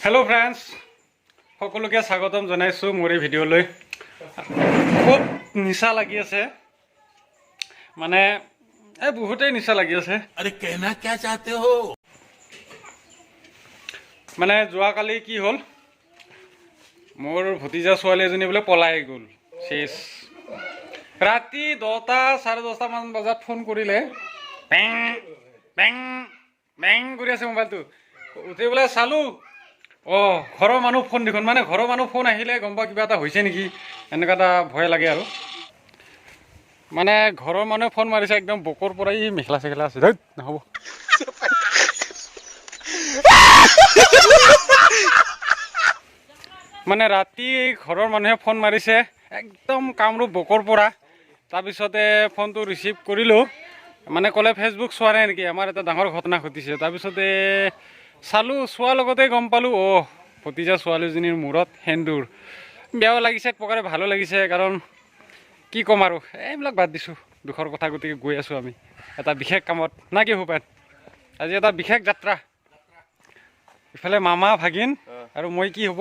Hello friends সকলোকে স্বাগতম জনাইছো মোৰ এই ভিডিঅ'লৈ খুব নিচা লাগি আছে মানে এই বহুতেই নিচা লাগি আছে अरे कहना क्या चाहते हो মানে যোৱাকালি কি হ'ল মোৰ ভতিজা ছোৱালী এজনী বোলে পলাই গ'ল শেষ ৰাতি 10টা 10:30 মান বজাত ফোন কৰিলে বেং বেং বেং কৰি আছে মোবাইলটো উঠি বোলে চালো ঘৰৰ মানুহ ফোন দেখোন মানে ঘৰৰ মানুহ ফোন আহিলে গম পা কিবা এটা হৈছে নেকি এনেকুৱা এটা ভয় লাগে আৰু মানে ঘৰৰ মানুহে ফোন মাৰিছে একদম বকৰ পৰাই মেখেলা চেখেলা আছে ধৈত নহ'ব মানে ৰাতি ঘৰৰ মানুহে ফোন মাৰিছে একদম কামৰূপ বকৰ পৰা তাৰপিছতে ফোনটো ৰিচিভ কৰিলোঁ মানে ক'লে ফেচবুক চোৱা নাই নেকি আমাৰ এটা ডাঙৰ ঘটনা ঘটিছে তাৰপিছতে চালোঁ চোৱাৰ লগতে গম পালোঁ ভতিজা ছোৱালীজনীৰ মূৰত সেন্দুৰ বেয়াও লাগিছে এক প্ৰকাৰে ভালো লাগিছে কাৰণ কি ক'ম আৰু এইবিলাক বাদ দিছোঁ দুখৰ কথা গতিকে গৈ আছোঁ আমি এটা বিশেষ কামত না কি ভূপেন আজি এটা বিশেষ যাত্ৰা ইফালে মামা ভাগিন আৰু মই কি হ'ব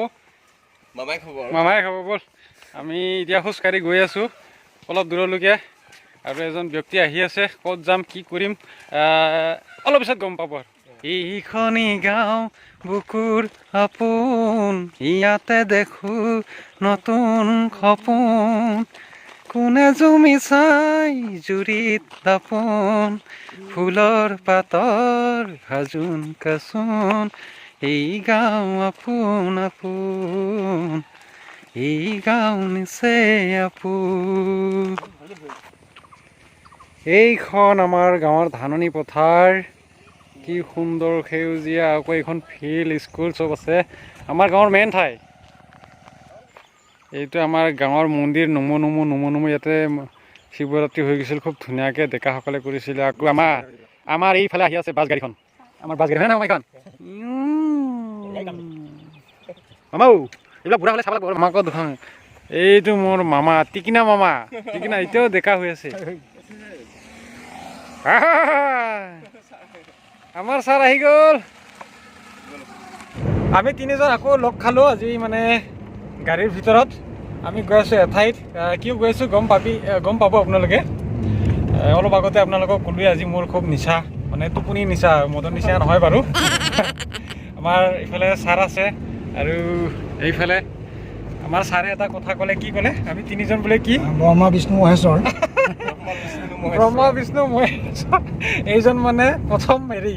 মামাই খাব ব'ল আমি এতিয়া খোজকাঢ়ি গৈ আছোঁ অলপ দূৰলৈকে আৰু এজন ব্যক্তি আহি আছে ক'ত যাম কি কৰিম অলপ পিছত গম পাব আৰু এইখনি গাঁও বুকুৰ আপোন ইয়াতে দেখোঁ নতুন সপোন কোনে জুমি চাই জুৰিত দাপোন ফুলৰ পাতৰ ভাজোন কাচোন এই গাঁও আপোন আপোন এই গাঁও নিচে আপোন এইখন আমাৰ গাঁৱৰ ধাননি পথাৰ কি সুন্দৰ সেউজীয়া আকৌ এইখন ফিল্ড স্কুল চব আছে আমাৰ গাঁৱৰ মেইন ঠাই এইটো আমাৰ গাঁৱৰ মন্দিৰ নমো নমো ইয়াতে শিৱৰাত্ৰি হৈ গৈছিল খুব ধুনীয়াকৈ ডেকাসকলে কৰিছিলে আকৌ আমাৰ এইফালে আহি আছে বাছ গাড়ীখন আমাৰ বাছ গাড়ী হয় নহয় এইখন মামাও এইবিলাক বুঢ়া হ'লে চাব লাগিব মামাক দুখন এইটো মোৰ মামা টিকিনা এতিয়াও ডেকা হৈ আছে আমাৰ ছাৰ আহি গ'ল আমি তিনিজন আকৌ লগ খালোঁ আজি মানে গাড়ীৰ ভিতৰত আমি গৈ আছোঁ এঠাইত কিয় গৈ আছোঁ গম পাব আপোনালোকে অলপ আগতে আপোনালোকক ক'লোৱে আজি মোৰ খুব নিচা মানে টোপনি নিচা মদৰ নিচা নহয় বাৰু আমাৰ ইফালে ছাৰ আছে আৰু এইফালে আমাৰ ছাৰে এটা কথা ক'লে কি ক'লে আমি তিনিজন বোলে কি ব্ৰহ্মা বিষ্ণু মহেশ্বৰ ব্ৰহ্মা বিষ্ণু মহেশ্বৰ এইজন মানে প্ৰথম হেৰি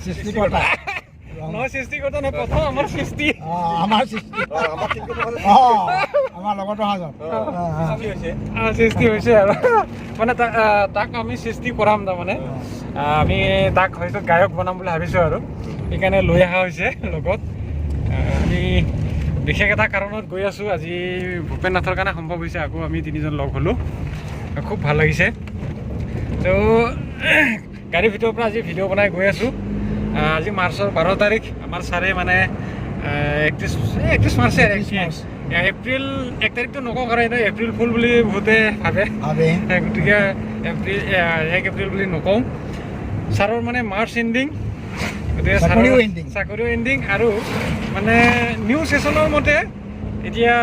সৃষ্টিকৰ্তা নহয় সৃষ্টিকৰ্তা নহয় প্ৰথম আমাৰ সৃষ্টি আমাৰ সৃষ্টি আমাৰ লগতো সৃষ্টি হৈছে আৰু মানে তাক আমি সৃষ্টি কৰাম তাৰমানে আমি তাক হয়তো গায়ক বনাম বুলি ভাবিছোঁ আৰু সেইকাৰণে লৈ অহা হৈছে লগত আমি বিশেষ এটা কাৰণত গৈ আছোঁ আজি ভূপেন নাথৰ কাৰণে সম্ভৱ হৈছে আকৌ আমি তিনিজন লগ হ'লোঁ খুব ভাল লাগিছে তো গাড়ীৰ ভিতৰৰ পৰা আজি ভিডিঅ' বনাই গৈ আছোঁ আজি মাৰ্চৰ 12 তাৰিখ আমাৰ ছাৰে মানে 31 মাৰ্চে এপ্ৰিল 1 তাৰিখটো নকওঁ কাৰণ এতিয়া এপ্ৰিল ফুল বুলি বহুতে ভাবে গতিকে এপ্ৰিল 1 এপ্ৰিল বুলি নকওঁ ছাৰৰ মানে মাৰ্চ এণ্ডিং গতিকে চাকৰিও এণ্ডিং আৰু মানে নিউ ছেশ্যনৰ মতে এতিয়া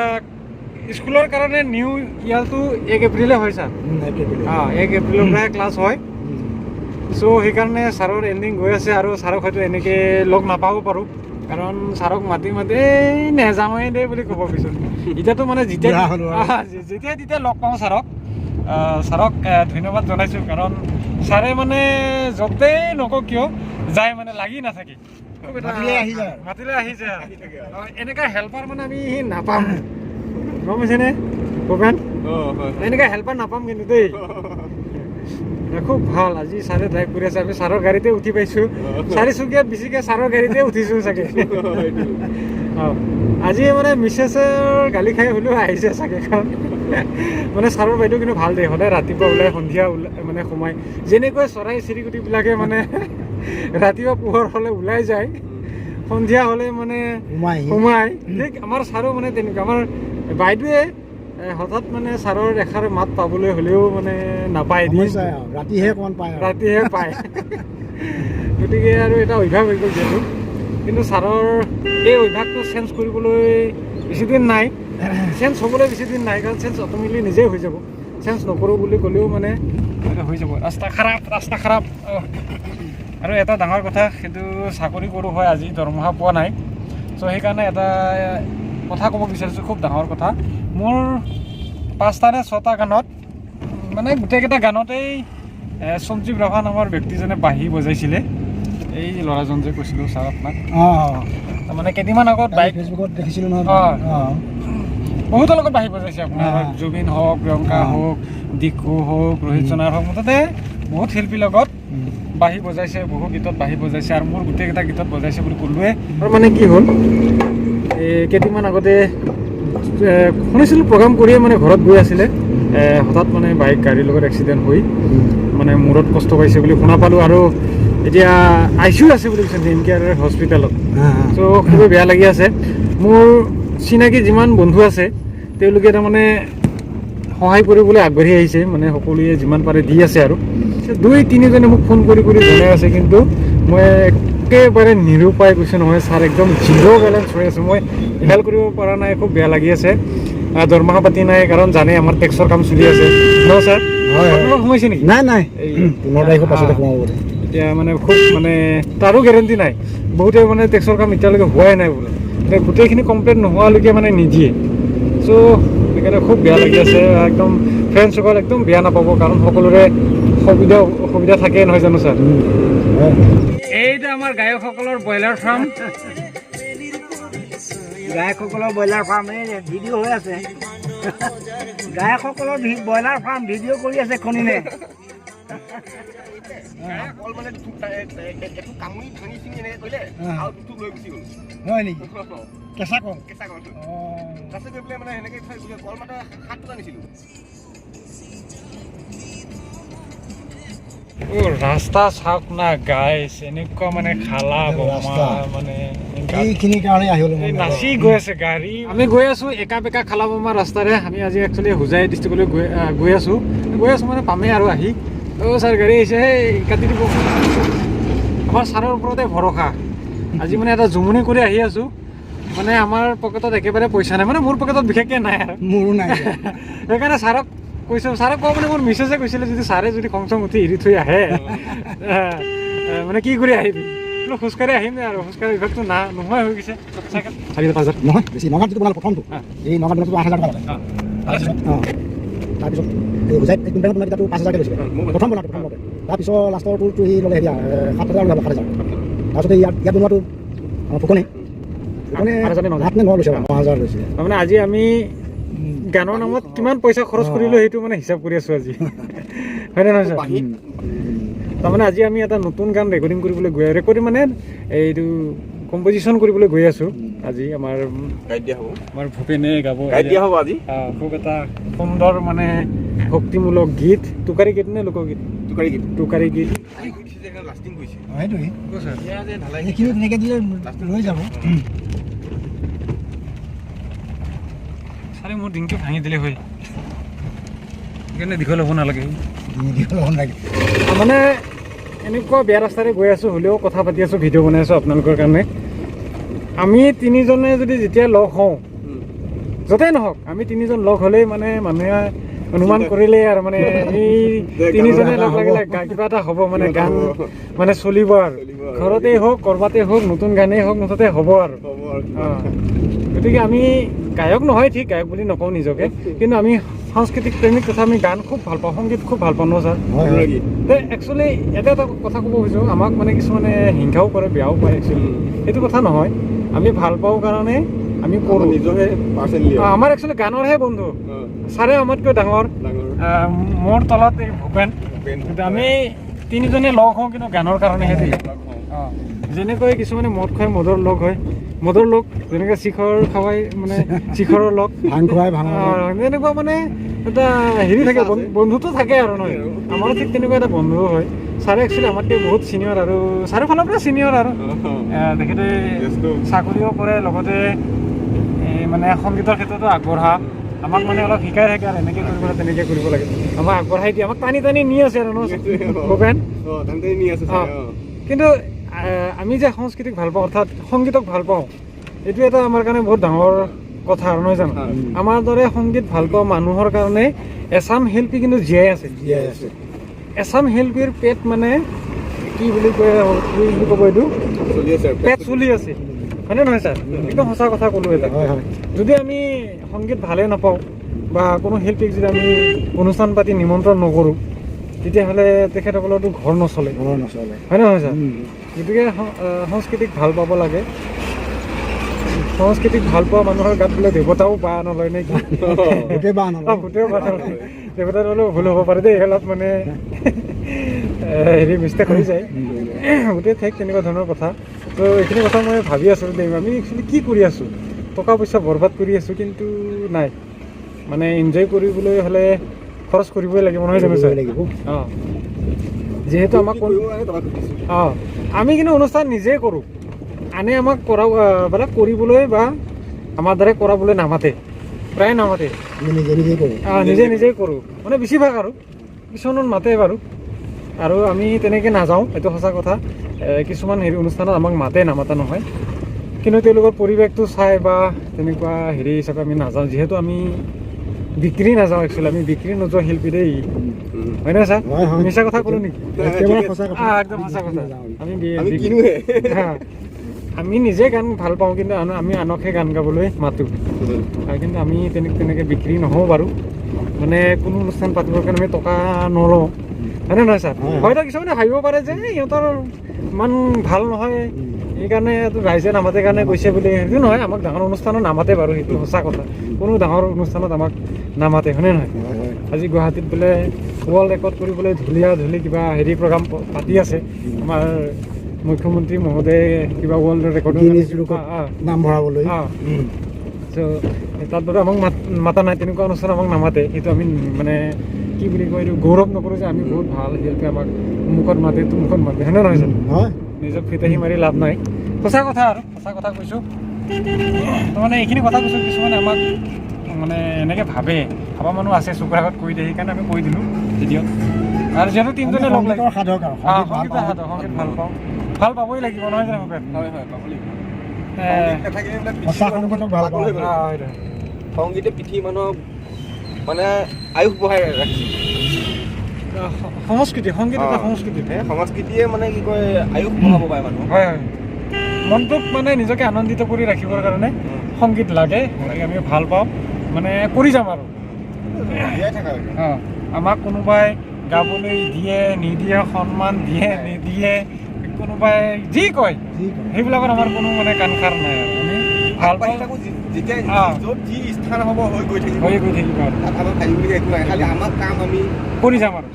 স্কুলৰ কাৰণে নিউ ইয়াৰটো 1 এপ্ৰিলে হয় ছাৰ 1 এপ্ৰিলৰ পৰাই ক্লাছ হয় চ' সেইকাৰণে ছাৰৰ এণ্ডিং গৈ আছে আৰু ছাৰক হয়তো এনেকৈ লগ নাপাব পাৰোঁ কাৰণ ছাৰক মাতি নেযামেই দেই বুলি ক'ব পিছত এতিয়াতো মানে যেতিয়া লগ পাওঁ ছাৰক ধন্যবাদ জনাইছোঁ কাৰণ ছাৰে মানে য'তেই নকওঁ কিয় যায় মানে লাগি নাথাকে মাতিলে আহি যায় এনেকুৱা হেল্পাৰ মানে আমি নাপাম গম পাইছেনে ভূপেন এনেকুৱা হেল্পাৰ নাপাম কিন্তু দেই খুব ভাল আজি ছাৰে ড্ৰাইভ কৰি আছে আমি ছাৰৰ গাড়ীতে উঠি পাইছোঁ চাৰিচুকীয়াত বেছিকৈ ছাৰৰ গাড়ীতে উঠিছোঁ চাগে আজি মানে মিছেছৰ গালি খাই হ'লেও আহিছে চাগে কাৰণ মানে ছাৰৰ বাইদেউ কিন্তু ভাল দেই সদায় ৰাতিপুৱা ওলাই সন্ধিয়া মানে সোমাই যেনেকৈ চৰাই চিৰিকটিবিলাকে মানে ৰাতিপুৱা পোহৰ হ'লে ওলাই যায় সন্ধিয়া হ'লে মানে সোমাই ঠিক আমাৰ ছাৰো মানে তেনেকুৱা আমাৰ বাইদেৱে হঠাৎ মানে ছাৰৰ এষাৰ মাত পাবলৈ হ'লেও মানে নাপায় ৰাতিহে পায় গতিকে আৰু এটা অভ্যাস হৈ গ'ল যিহেতু কিন্তু ছাৰৰ এই অভ্যাসটো চেঞ্জ কৰিবলৈ বেছিদিন নাই, চেঞ্জ হ'বলৈ বেছিদিন নাই, কাৰণ চেঞ্জ অট'মেটিকলি নিজেই হৈ যাব। চেঞ্জ নকৰোঁ বুলি ক'লেও মানে হৈ যাব। ৰাস্তা খাৰাপ আৰু এটা ডাঙৰ কথা, সেইটো চাকৰি কৰোঁ হয়, আজি দৰমহা পোৱা নাই। চ' সেইকাৰণে এটা কথা ক'ব বিচাৰিছোঁ, খুব ডাঙৰ কথা। মোৰ 5টা নে 6টা গানত মানে গোটেইকেইটা গানতেই সঞ্জীৱ ৰাভা নামৰ ব্যক্তিজনে বাঁহী বজাইছিলে। এই ল'ৰাজন যে কৈছিলোঁ ছাৰ আপোনাক, তাৰমানে কেইদিনমান আগত বাইক ফেচবুকত দেখিছিলোঁ নহয়। বহুতৰ লগত বাঁহী বজাইছে আপোনাৰ, জুবিন হওক, প্ৰিয়ংকা হওক, দিকু হওক, ৰোহিত চনাৰ হওক, মুঠতে বহুত শিল্পীৰ লগত বাঁহী বজাইছে, বহু গীতত বাঁহী বজাইছে, আৰু মোৰ গোটেইকেইটা গীতত বজাইছে বুলি ক'লোৱে। আৰু মানে কি হ'ল, এই কেইদিনমান আগতে শুনিছিলোঁ প্ৰগ্ৰাম কৰিয়ে মানে ঘৰত গৈ আছিলে, হঠাৎ মানে বাইক গাড়ীৰ লগত এক্সিডেণ্ট হৈ মানে মূৰত কষ্ট পাইছে বুলি শুনা পালোঁ। আৰু এতিয়া ICU আছে বুলি কৈছে নেমকেয়াৰ হস্পিটেলত। চ' খুবেই বেয়া লাগি আছে। মোৰ চিনাকি যিমান বন্ধু আছে তেওঁলোকে তাৰমানে সহায় কৰিবলৈ আগবাঢ়ি আহিছে, মানে সকলোৱে যিমান পাৰে দি আছে। আৰু 2-3জনে মোক ফোন কৰি জনাই আছে, কিন্তু মই একেবাৰে নিৰুপায় কৈছোঁ নহয় ছাৰ, একদম 0 বেলেঞ্চ হৈ আছে। মই হেল্প কৰিব পৰা নাই, খুব বেয়া লাগি আছে। দৰমহা পাতি নাই, কাৰণ জানে আমাৰ টেক্সৰ কাম চলি আছে ন ছাৰ? আপোনালোক সোমাইছে নেকি? নাই, এই 15 তাৰিখৰ পাছতে সোমাব বোলে। এতিয়া মানে খুব মানে তাৰো গেৰেণ্টি নাই, বহুতে মানে টেক্সৰ কাম এতিয়ালৈকে হোৱাই নাই বোলে। এতিয়া গোটেইখিনি কমপ্লিট নোহোৱালৈকে মানে নিদিয়ে। চ' সেইকাৰণে খুব বেয়া লাগি আছে। একদম ফ্ৰেণ্ডছসকল একদম বেয়া নাপাব, কাৰণ সকলোৰে অসুবিধা থাকে নহয় জানো ছাৰ? এইটো আমাৰ গায়কসকলৰ ব্ৰইলাৰ ফাৰ্ম। গায়কসকলৰ ব্ৰইলাৰ ফাৰ্ম এই ভিডিঅ' হৈ আছে। গায়কসকলৰ ব্ৰইলাৰ ফাৰ্ম ভিডিঅ' কৰি আছে খনিনে। হয় নেকি? কেঁচা কল। ৰাস্তা চাওক না গাইছ, এনেকুৱা মানে খালা বমা মানে এইখিনিৰ কাৰণে আহিলোঁ নাচি গৈ আছে গাড়ী। আমি গৈ আছোঁ একা বেকা খালা বমা ৰাস্তাৰে। আমি আজি একচুৱেলি হোজাই ডিষ্ট্ৰিক্টলৈ গৈ আছোঁ মানে পামেই আৰু আহি। ছাৰ গাড়ী আহিছে, সেই কাটি দিব। আমাৰ ছাৰৰ ওপৰতে ভৰসা। আজি মানে এটা জুমনি কৰি আহি আছোঁ, মানে আমাৰ পকেটত একেবাৰে পইচা নাই, মানে মোৰ পকেটত বিশেষকৈ নাই আৰু মোৰো নাই। সেইকাৰণে ছাৰক কৈছোঁ, ছাৰক কোৱা মানে মোৰ মিছেছে কৈছিলে, যদি ছাৰে যদি খং চং উঠি এৰি থৈ আহে মানে কি কৰি আহিবি, খোজকাঢ়ি আহিম আৰু খোজকাঢ়ি অভ্যাসটো নোহোৱাই হৈ গৈছে। 4,000-5,000 নহয় বেছি। নগাঁৱত যিটো বনালোঁ প্ৰথমটো, এই নগাঁৱত দিনতো 8,000 টকা পালে। তাৰপিছত এই হোজাইত কোম্পানীত তোমাৰ এতিয়াতো 5,000কৈ লৈছিলে প্ৰথম বনাওঁতে। তাৰপিছত লাষ্টৰটো সি ল'লে হেৰি 7,000 ওলাব, 7,000। তাৰপিছতে ইয়াত বনোৱাটো ফুকনে 8 নে 9 লৈছে, 9,000 লৈছে। তাৰমানে আজি আমি গানৰ নামত কিমান পইচা খৰচ কৰিলোঁ সেইটো মানে হিচাপ কৰি আছোঁ আজি, হয়নে নহয় ছাৰ? তাৰমানে আজি আমি এটা নতুন গান ৰেকৰ্ডিং কৰিবলৈ মানে এইটো কম্পজিশ্যন কৰিবলৈ গৈ আছোঁ। আজি আমাৰ ভূপেনে গাব আজি খুব এটা সুন্দৰ মানে ভক্তিমূলক গীত, টোকাৰী গীত নে লোকগীত? টোকাৰী গীত। এইখিনি তেনেকৈ দিলে লৈ যাব। ছাৰে মোৰ ডিংটো ভাঙি দিলে হয়, সেইকাৰণে দীঘল হ'ব নালাগে। মানে এনেকুৱা বেয়া ৰাস্তাৰে গৈ আছোঁ, হ'লেও কথা পাতি আছোঁ, ভিডিঅ' বনাই আছোঁ আপোনালোকৰ কাৰণে। আমি 3জনে যদি যেতিয়া লগ হওঁ, য'তেই নহওক, আমি 3জন লগ হ'লেই মানে মানুহে অনুমান কৰিলে আৰু মানে এই 3জনে লগ লাগিলে কিবা এটা হ'ব, মানে গান মানে চলিব আৰু ঘৰতেই হওক, ক'ৰবাতেই হওক, নতুন গানেই হওক, মুঠতে হ'ব আৰু। গতিকে আমি গায়ক নহয়, ঠিক গায়ক বুলি নকওঁ নিজকে, কিন্তু আমি সাংস্কৃতিক প্ৰেমিক তথা আমি গান খুব ভাল পাওঁ, সংগীত খুব ভাল পাওঁ ন ছাৰ? একচুৱেলি এটা কথা ক'ব খুজিছোঁ, আমাক মানে কিছুমানে হিংসাও কৰে, বেয়াও পায়। একচুৱেলি সেইটো কথা নহয়, আমি ভাল পাওঁ কাৰণে আমি কৰোঁ। আমাৰ একচুৱেলি গানৰহে বন্ধু। ছাৰে আমাতকৈ ডাঙৰ, মোৰ তলত এই ভূপেন। আমি 3জনে লগ হওঁ কিন্তু গানৰ কাৰণেহে দেই। যেনেকৈ কিছুমানে মদ খুৱাই মদৰ লগ হয়, মদৰ লগ যেনেকৈ শিখৰ খাৱাই মানে শিখৰৰ লগ, ভাং খুৱাই ভাং, তেনেকুৱা মানে এটা হেৰি থাকে, বন্ধুটো থাকে আৰু নহয়। আমাৰো ঠিক তেনেকুৱা এটা বন্ধু হয়। ছাৰে একচুৱেলি আমাতকৈ বহুত ছিনিয়ৰ, আৰু ছাৰৰ ফালৰ পৰা ছিনিয়ৰ আৰু তেখেতে চাকৰিও কৰে, লগতে মানে সংগীতৰ ক্ষেত্ৰতো আগবঢ়া। আমাক মানে অলপ শিকাই থাকে আৰু এনেকৈ কৰিব লাগে, তেনেকৈ কৰিব লাগে, আমাক আগবঢ়াই দিয়ে, আমাক টানি নি আছে আৰু ন ভূপেন? কিন্তু আমি যে সংস্কৃতিক ভাল পাওঁ অৰ্থাৎ সংগীতক ভাল পাওঁ এইটো এটা আমাৰ কাৰণে বহুত ডাঙৰ কথা আৰু নহয় জানো আমাৰ দৰে সংগীত ভাল পোৱা মানুহৰ কাৰণে এছাম শিল্পী কিন্তু জীয়াই আছে এছাম শিল্পীৰ পেট মানে কি বুলি কয় কি বুলি ক'ব এইটো পেট চলি আছে হয়নে নহয় ছাৰ একদম সঁচা কথা ক'লোঁ এটা যদি আমি সংগীত ভালেই নাপাওঁ বা কোনো শিল্পীক যদি আমি অনুষ্ঠান পাতি নিমন্ত্ৰণ নকৰোঁ তেতিয়াহ'লে তেখেতসকলৰতো ঘৰ নচলে হয় নহয় ছাৰ গতিকে সংস্কৃতিক ভাল পাব লাগে সংস্কৃতিক ভাল পোৱা মানুহৰ গাত বোলে দেৱতাও বাঁহ নলয় নে কি গোটেই বাঁহ নলয় দেৱতা হ'লেও ভুল হ'ব পাৰে দেই অলপ মানে হেৰি মিষ্টেক হৈ যায় গোটেই ঠেক তেনেকুৱা ধৰণৰ কথা তো এইখিনি কথা মই ভাবি আছোঁ দেই আমি একচুৱেলি কি কৰি আছোঁ টকা পইচা বৰবাদ কৰি আছোঁ কিন্তু নাই মানে এনজয় কৰিবলৈ হ'লে খৰচ কৰিবই লাগিব নহয় জানো ছাৰ অঁ যিহেতু আমাক অঁ আমি কিন্তু অনুষ্ঠান নিজেই কৰোঁ আনে আমাক কৰা মানে কৰিবলৈ বা আমাৰ দ্বাৰাই কৰাবলৈ নামাতে প্ৰায় নামাতে নিজেই কৰোঁ মানে বেছিভাগ আৰু কিছুমানত মাতে বাৰু আৰু আমি তেনেকৈ নাযাওঁ এইটো সঁচা কথা কিছুমান হেৰি অনুষ্ঠানত আমাক মাতে নামাতা নহয় কিন্তু তেওঁলোকৰ পৰিৱেশটো চাই বা তেনেকুৱা হেৰি হিচাপে আমি নাযাওঁ যিহেতু আমি বিক্ৰী নাযাওঁ একচুৱেলি আমি বিক্ৰী নোযোৱা শিল্পী দেই হয় নহয় ছাৰ মিছা কথা ক'লোঁ নেকি একদম সঁচা কথা আমি আমি নিজে গান ভাল পাওঁ কিন্তু আমি আনকহে গান গাবলৈ মাতোঁ কিন্তু আমি তেনেকৈ বিক্ৰী নহওঁ বাৰু মানে কোনো অনুষ্ঠান পাতিবৰ কাৰণে আমি টকা নলওঁ হয়নে নহয় ছাৰ হয়তো কিছুমানে ভাবিব পাৰে যে সিহঁতৰ ইমান ভাল নহয় সেইকাৰণে ৰাইজে নামাতে কাৰণে কৈছে বুলি সেইটো নহয় আমাক ডাঙৰ অনুষ্ঠানত নামাতে বাৰু সেইটো সঁচা কথা কোনো ডাঙৰ অনুষ্ঠানত আমাক নামাতে হয়নে নহয় আজি গুৱাহাটীত বোলে ৱৰ্ল্ড ৰেকৰ্ড কৰিবলৈ ধূলি কিবা হেৰি প্ৰগ্ৰাম পাতি আছে আমাৰ মুখ্যমন্ত্ৰী মহোদয়ে কিবা ৱৰ্ল্ড ৰেকৰ্ড নাম ভৰাবলৈ তাত বাৰু আমাক মাতা নাই তেনেকুৱা অনুষ্ঠান আমাক নামাতে সেইটো আমি মানে কি বুলি কয় এইটো গৌৰৱ নকৰোঁ যে আমি বহুত ভাল শিল্পী আমাক মুখত মাতে হয়নে নহয় জানো নিজক ফিতাহী মাৰি লাভ নাই সঁচা কথা আৰু সঁচা কথা কৈছোঁ মানে এইখিনি কথা কৈছোঁ কিছুমানে আমাক মানে এনেকৈ ভাবা মানুহ আছে চকুৰ আগত কৈ দিয়ে সেইকাৰণে আমি কৈ দিলোঁ ভিডিঅ'ত আৰু যিহেতু তিনিজনে লগ লাগে সংগীত ভাল পাবই লাগিব নহয় জানো সংগীতে পৃথিৱী মানুহক মানে আয়ুস বঢ়াই ৰাখিছে সংস্কৃতি সংগীত এটা সংস্কৃতি সংস্কৃতিয়ে মানে কি কয় আয়ুস বঢ়াব পাৰে মানুহ হয় মনটোক মানে নিজকে আনন্দিত কৰি ৰাখিবৰ কাৰণে সংগীত লাগে আমি ভাল পাওঁ মানে কৰি যাম আৰু আমাক কোনোবাই গাবলৈ দিয়ে নিদিয়ে সন্মান দিয়ে নিদিয়ে কোনোবাই যি কয় সেইবিলাকত আমাৰ কোনো মানে কাণ খাৰ নাই আৰু আমি ভাল পাই থাকোঁ যেতিয়া য'ত যি স্থান হ'ব হৈ গৈ থাকিব তাত আমাৰ ভাবিবলগীয়া একো নাই খালি আমাৰ কাম আমি কৰি যাম আৰু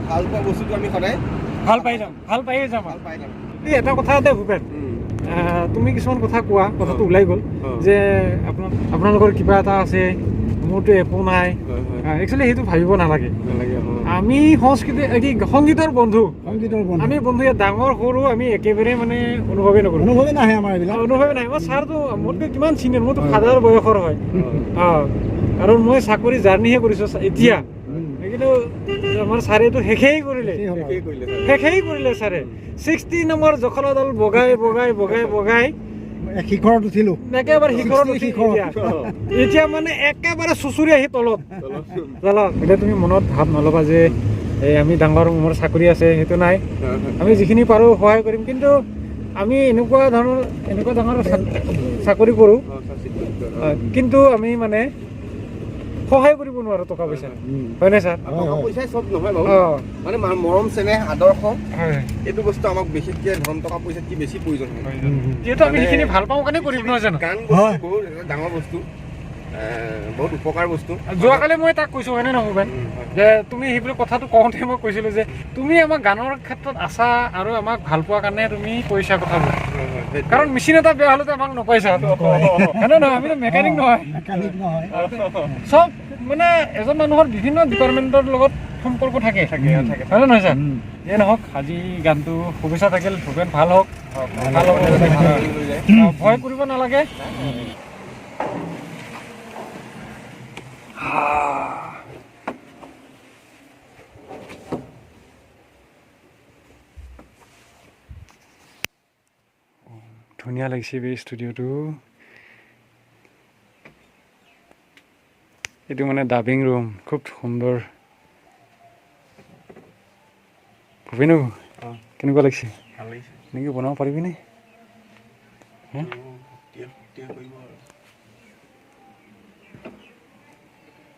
ভাল পোৱা বস্তুটো আমি সদায় ভাল পায়ে যাম এই এটা কথা দে ভূপেন তুমি কিছুমান কথা কোৱা কথাটো ওলাই গ'ল যে আপোনালোকৰ কিবা এটা আছে মোৰতো একো নাই একচুৱেলি সেইটো ভাবিব নালাগে আমি সংগীতৰ বন্ধু আমি বন্ধু ইয়াত ডাঙৰ সৰু আমি একেবাৰে মানে অনুভৱেই নকৰোঁ অনুভৱেই নাহে মই ছাৰটো মোতকৈ কিমান চিনিয়ৰ মোৰতো ফাদাৰ বয়সৰ হয় আৰু মই চাকৰি জাৰ্ণিহে কৰিছোঁ এতিয়া কিন্তু আমাৰ ছাৰেতো শেষেই কৰিলে ছাৰে 60 নম্বৰ জখলাডাল বগাই শিখৰত উঠিলোঁ একেবাৰে শিখৰত এতিয়া মানে একেবাৰে চুচুৰি আহি তলত এতিয়া তুমি মনত ভাৱ নল'বা যে আমি ডাঙৰ মোৰ চাকৰি আছে সেইটো নাই আমি যিখিনি পাৰোঁ সহায় কৰিম কিন্তু আমি এনেকুৱা ডাঙৰ চাকৰি কৰোঁ কিন্তু আমি মানে সহায় কৰিব নোৱাৰোঁ টকা পইচা হয়নে ছাৰ টকা পইচাই চব নহয় বাৰু মানে মৰম চেনেহ আদৰ্শ এইটো বস্তু আমাক বিশেষকৈ ধন টকা পইচাত কি বেছি প্ৰয়োজন হয় যিহেতু আমি সেইখিনি ভাল পাওঁ কাৰণে কৰিম নহয় জানো গান বস্তু বহুত ডাঙৰ বস্তু বহুত উপকাৰ বস্তু যোৱাকালি মই তাক কৈছোঁ হয়নে নহয় যে তুমি সেইবিলাক কথাটো কওঁতে মই কৈছিলোঁ যে তুমি আমাক গানৰ ক্ষেত্ৰত আছা আৰু আমাক ভাল পোৱাৰ কাৰণে তুমি কৈছা কথাবোৰ কাৰণ মেচিন এটা বেয়া হ'লেতো আমাক নপাইছা হয়নে নহয় আমিতো মেকানিক নহয় চব মানে এজন মানুহৰ বিভিন্ন ডিপাৰ্টমেণ্টৰ লগত সম্পৰ্ক থাকে হয়নে নহয় ছাৰ এই নহওক আজি গানটো শুভেচ্ছা থাকিল ভূপেন ভাল হওক ভয় কৰিব নালাগে ধুনীয়া লাগিছে এই ষ্টুডিঅ'টো। এইটো মানে ডাবিং ৰুম, খুব সুন্দৰ। ভূপেনু কেনেকুৱা লাগিছে? ভাল লাগিছে। এনেকৈ বনাব পাৰিবিনে?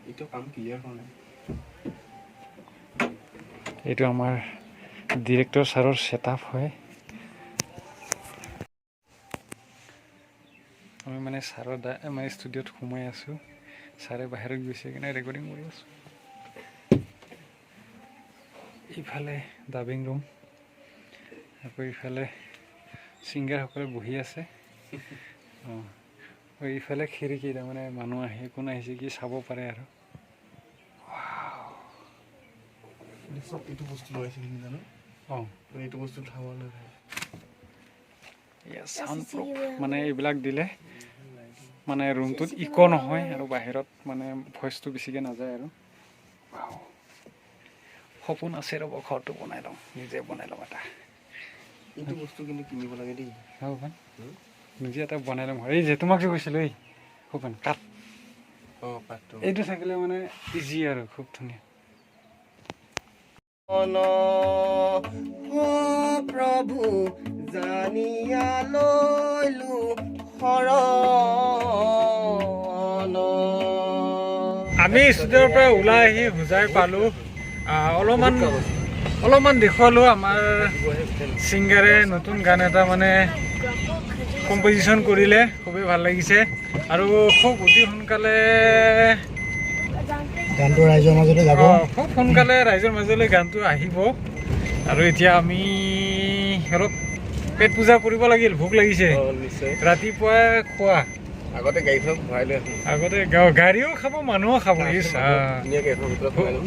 এইটো কাম ক্লিয়াৰ হোৱা নাই। এইটো আমাৰ ডিৰেক্টৰ ছাৰৰ ছেটআপ হয়। আমি মানে ছাৰৰ মানে ষ্টুডিঅ'ত সোমাই আছোঁ। ছাৰে বাহিৰত গৈছে কিনে ৰেকৰ্ডিং কৰি আছোঁ। ইফালে ডাবিং ৰুম, আকৌ ইফালে ছিংগাৰসকলে বহি আছে। ইফালে খিৰিকী, তাৰমানে মানুহ আহি কোন আহিছে কি চাব পাৰে আৰু। চব এইটো বস্তু লগাইছে কিন্তু জানো। এইটো বস্তু খাব নালাগে। চাউণ্ড প্ৰুফ মানে এইবিলাক দিলে মানে ৰুমটোত ইক' নহয় আৰু বাহিৰত মানে ভইচটো বেছিকৈ নাযায় আৰু। সপোন আছে ৰ'ব, ঘৰটো বনাই লওঁ, নিজে বনাই লওঁ এটা। এইটো বস্তু কিন্তু কিনিব লাগে দেই। ভূপেন নিজে এটা বনাই ল'ম। এই যে তোমাক যে কৈছিলোঁ, এই ভূপেন কাঠ, কাঠটো এইটো থাকিলে মানে ইজি আৰু খুব ধুনীয়া। প্ৰভু জানিয়া লৈলো শৰণ। আমি ষ্টুডিঅ'ৰ পৰা ওলাই আহি হোজাই পালোঁ। অলপমান দেখুৱালোঁ আমাৰ ছিংগাৰে নতুন গান এটা মানে কম্পজিশ্যন কৰিলে, খুবেই ভাল লাগিছে। আৰু খুব অতি সোনকালে গানটো ৰাইজৰ মাজলৈ যাব। খুব সোনকালে ৰাইজৰ মাজলৈ গানটো আহিব। আৰু এতিয়া আমি অলপ পেট পূজা কৰিব লাগিল, ভোক লাগিছে। নিশ্চয় ৰাতিপুৱাই খোৱা, আগতে গাড়ীখন ভৰাই লৈ আহোঁ। আগতে গাড়ীও খাব, মানুহো খাব। ধুনীয়াকৈ এখন ভিতৰত ভৰাই ল'ম।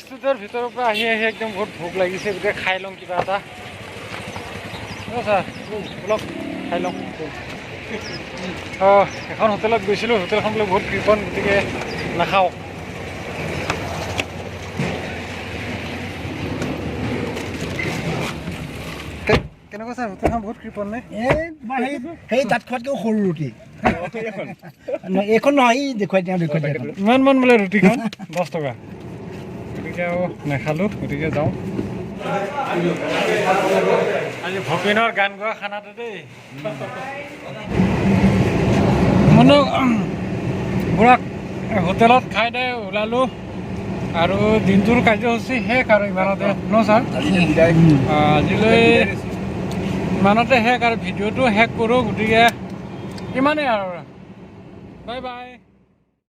ষ্টুডিঅ'ৰ ভিতৰৰ পৰা আহি একদম বহুত ভোক লাগিছে, গতিকে খাই লওঁ কিবা এটা। ছাৰ বলক খাই লওঁ। এখন হোটেলত গৈছিলোঁ, হোটেলখন বোলে বহুত কৃপণ, গতিকে নাখাওঁ। কেনেকুৱা ছাৰ, হোটেলখন বহুত কৃপণ নে? সেই তাত খোৱাতকৈও সৰু ৰুটি। এইখন নহয়, দেখুৱাই ইমান বোলে ৰুটিখন 10 টকা। গতিকে আৰু নাখালোঁ, গতিকে যাওঁ। আজি ভূপেনৰ গান গোৱা খানাটো দেই। বুঢ়াক হোটেলত খাই দে ওলালোঁ আৰু দিনটোৰ কাৰ্যসূচী শেষ আৰু ইমানতে ন ছাৰ? আজিলৈ ইমানতে শেষ আৰু ভিডিঅ'টো শেষ কৰোঁ। গতিকে ইমানেই আৰু, বাই বাই।